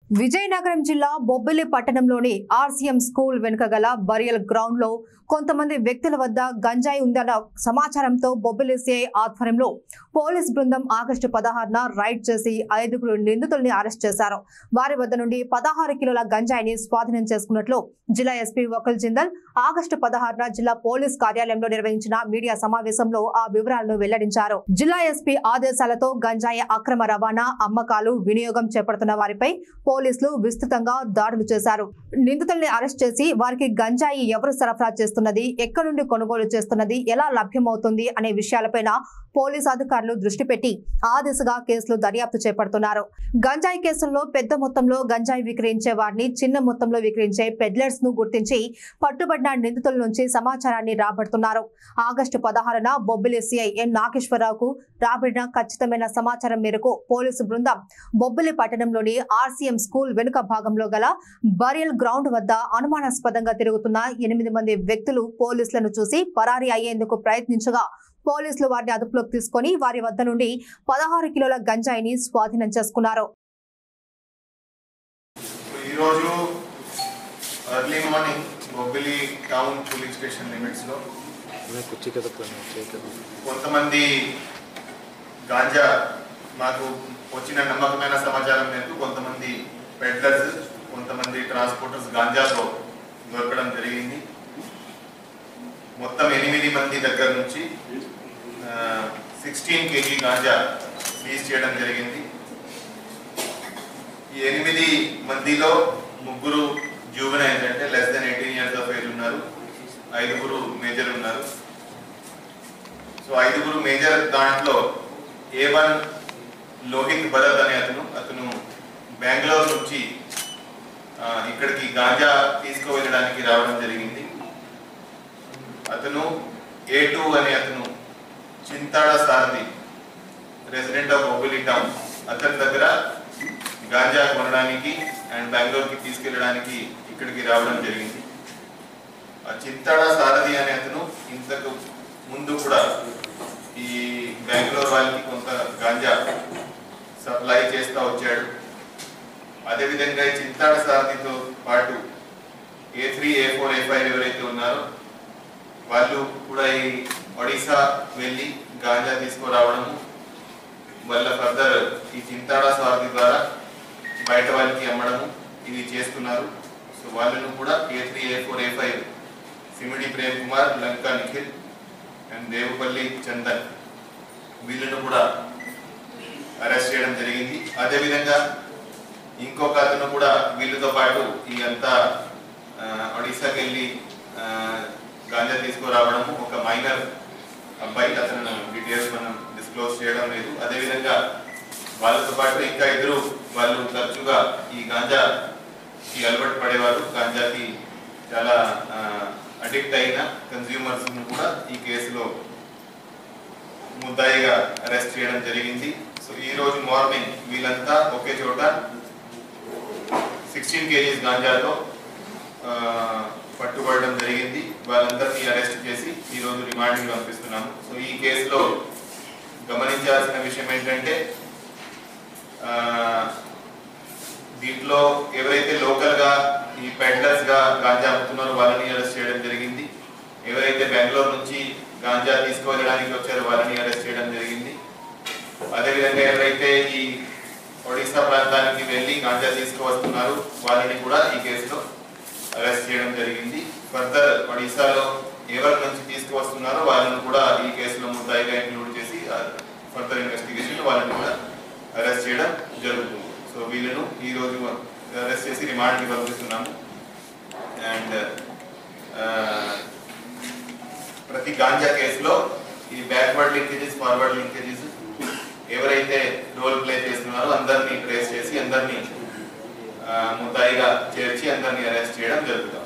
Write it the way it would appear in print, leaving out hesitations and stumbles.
విజయనగరం జిల్లా బొబ్బిలి పట్టణంలోని RCM school వెనుక గల బరియల్ గ్రౌండ్ లో కొంతమంది వ్యక్తుల వద్ద గంజాయి ఉందన్న సమాచారంతో బొబ్బిలి సిఐ ఆధ్వర్యంలో పోలీస్ బృందం ఆగస్టు 16న రైడ్ చేసి 5 నిందితుల్ని అరెస్ట్ చేశారు. వారి వద్ద నుండి 16 కిలోల గంజాయిని స్వాధీనం చేసుకున్నట్లు జిల్లా ఎస్పీ వకుల్ జిందల్ ఆగస్టు 16న జిల్లా పోలీస్ కార్యాలయంలో నిర్వహించిన మీడియా సమావేశంలో ఆ వివరాలను వెల్లడించారు. జిల్లా ఎస్పీ ఆదేశాలతో గంజాయి అక్రమ రవాణా, అమ్మకాలు, వినియోగం చేపడుతున్న వారిపై పోలీసులు విస్తృతంగా దాడులు చేశారు. నిందితుల్ని అరెస్ట్ చేసి వారికి గంజాయి ఎవరు సరఫరా చేస్తున్నది, ఎక్కడి నుండి కొనుగోలు చేస్తున్నది, ఎలా లభ్యమవుతుంది అనే విషయాలపైన పోలీసు అధికారులు దృష్టి పెట్టి ఆ దిశగా కేసులు దర్యాప్తు చేపడుతున్నారు. గంజాయి కేసుల్లో పెద్ద మొత్తంలో గంజాయి విక్రయించే వారిని, చిన్న మొత్తంలో విక్రయించే పెడ్లర్స్ ను గుర్తించి పట్టుబడిన నిందితుల నుంచి సమాచారాన్ని రాబడుతున్నారు. ఆగస్టు 16న బొబ్బిలి సిఐ ఎన్ నాగేశ్వరరావుకు రాబడిన ఖచ్చితమైన సమాచారం మేరకు పోలీసు బృందం బొబ్బిలి పట్టణంలోని ఆర్సీఎం స్కూల్ వెనుక భాగంలో గల బరియల్ గ్రౌండ్ వద్ద అనుమానాస్పదంగా తిరుగుతున్న 8 మంది వ్యక్తులు పోలీసులను చూసి పరారీ అయ్యేందుకు ప్రయత్నించగా పోలీసులు వారిని అదుపులోకి తీసుకుని వారి వద్ద నుండి 16 కిలోల గంజాయిని స్వాధీనం చేసుకున్నారు. ఈరోజు early morning Bobbili town police station limits లో కొంతమంది గాంజా మాకు వచ్చిన నమ్మకమైన సమాచారం మేరకు కొంతమంది పెడ్లర్స్, కొంతమంది ట్రాన్స్పోర్టర్స్ గాంజాతో దొరకడం జరిగింది. మొత్తం 8 మంది దగ్గర నుంచి 16 kg గాంజా సీజ్ చేయడం జరిగింది. ఈ 8 మందిలో 3 జూవెనైల్స్ అంటే less than 18 years of age ఉన్నారు, 5 మేజర్ ఉన్నారు. సో 5 మేజర్ దాంట్లో A1 లోహిత్ భరత్ అనే అతను బెంగళూరు నుంచి ఇక్కడికి గాంజా తీసుకువెళ్ళడానికి రావడం జరిగింది. అతను A2 అనే అతను చింతాడ సారథి, రెసిడెంట్ ఆఫ్ బొబ్బిలి టౌన్, అతని దగ్గర గాంజా కొనడానికి అండ్ బెంగళూరుకి తీసుకెళ్ళడానికి ఇక్కడికి రావడం జరిగింది. ఆ చింతాడ సారథి అనే అతను ఇంతకు ముందు కూడా ఈ బెంగళూరు వాళ్ళకి కొంత గాంజా సప్లై చేస్తూ వచ్చాడు. అదేవిధంగా ఈ చింతాడ సారథితో పాటు A3, A4, A5 ఎవరైతే ఉన్నారో వాళ్ళు కూడా ఈ ఒడిశా వెళ్ళి గాంజా తీసుకురావడము వల్ల ఫర్దర్ ఈ చింతాడ సారథి ద్వారా బయట వాళ్ళకి అమ్మడము ఇవి చేస్తున్నారు. సో వాళ్ళను కూడా A3, A4, A5 Simidi Prem Kumar, Lanka Nikhil and Devupalli Chandan వీళ్ళను కూడా అరెస్ట్ చేయడం జరిగింది. అదేవిధంగా ఇంకొక అతను కూడా వీళ్ళతో పాటు ఈ అంతా ఒడిశాకి వెళ్ళి గాంజా తీసుకురావడము, ఒక మైనర్ అబ్బాయి, అతను డీటెయిల్స్ మనం డిస్క్లోజ్ చేయడం లేదు. అదేవిధంగా వాళ్ళతో పాటు ఇంకా 2 వాళ్ళు తరచుగా ఈ గాంజాకి అలవాటు పడేవారు, గాంజాకి చాలా అడిక్ట్ అయిన కన్స్యూమర్స్ కూడా ఈ కేసులో ముద్దాయిగా అరెస్ట్ చేయడం జరిగింది. సో ఈ రోజు మార్నింగ్ వీళ్ళంతా ఒకే చోట 16 kg గాంజాతో పట్టుబడడం జరిగింది. వాళ్ళందరినీ అరెస్ట్ చేసి ఈ రోజు రిమాండ్కి పంపిస్తున్నాము. సో ఈ కేసులో గమనించాల్సిన విషయం ఏంటంటే దీంట్లో ఎవరైతే లోకల్ గా ఈ పెడ్లర్స్ గా గాంజా అమ్ముతున్నారో వాళ్ళని అరెస్ట్ చేయడం జరిగింది. ఎవరైతే బెంగళూరు నుంచి గాంజా తీసుకువెళ్ళడానికి వచ్చారో వాళ్ళని అరెస్ట్ చేయడం జరిగింది. అదేవిధంగా ఎవరైతే ఈ ఒడిశా ప్రాంతానికి వెళ్ళి గాంజా తీసుకువస్తున్నారు వాళ్ళని కూడా ఈ కేసులో అరెస్ట్ చేయడం జరిగింది. ఫర్దర్ ఒడిశాలో ఎవరి నుంచి తీసుకువస్తున్నారో వాళ్ళని కూడా ఈ కేసులో ముద్దాయిగా ఇంక్లూడ్ చేసి ఫర్దర్ ఇన్వెస్టిగేషన్ వాళ్ళని కూడా అరెస్ట్ చేయడం జరుగుతుంది. సో వీళ్ళను ఈ రోజు అరెస్ట్ చేసి రిమాండ్కి పంపిస్తున్నాము. అండ్ ప్రతి గాంజా కేసులో ఈ బ్యాక్వర్డ్ లింకేజెస్, ఫార్వర్డ్ లింకేజెస్ ఎవరైతే రోల్ ప్లే చేస్తున్నారో అందరినీ ట్రేస్ చేసి అందరినీ ముద్దాయిగా చేర్చి అందరినీ అరెస్ట్ చేయడం జరుగుతుంది.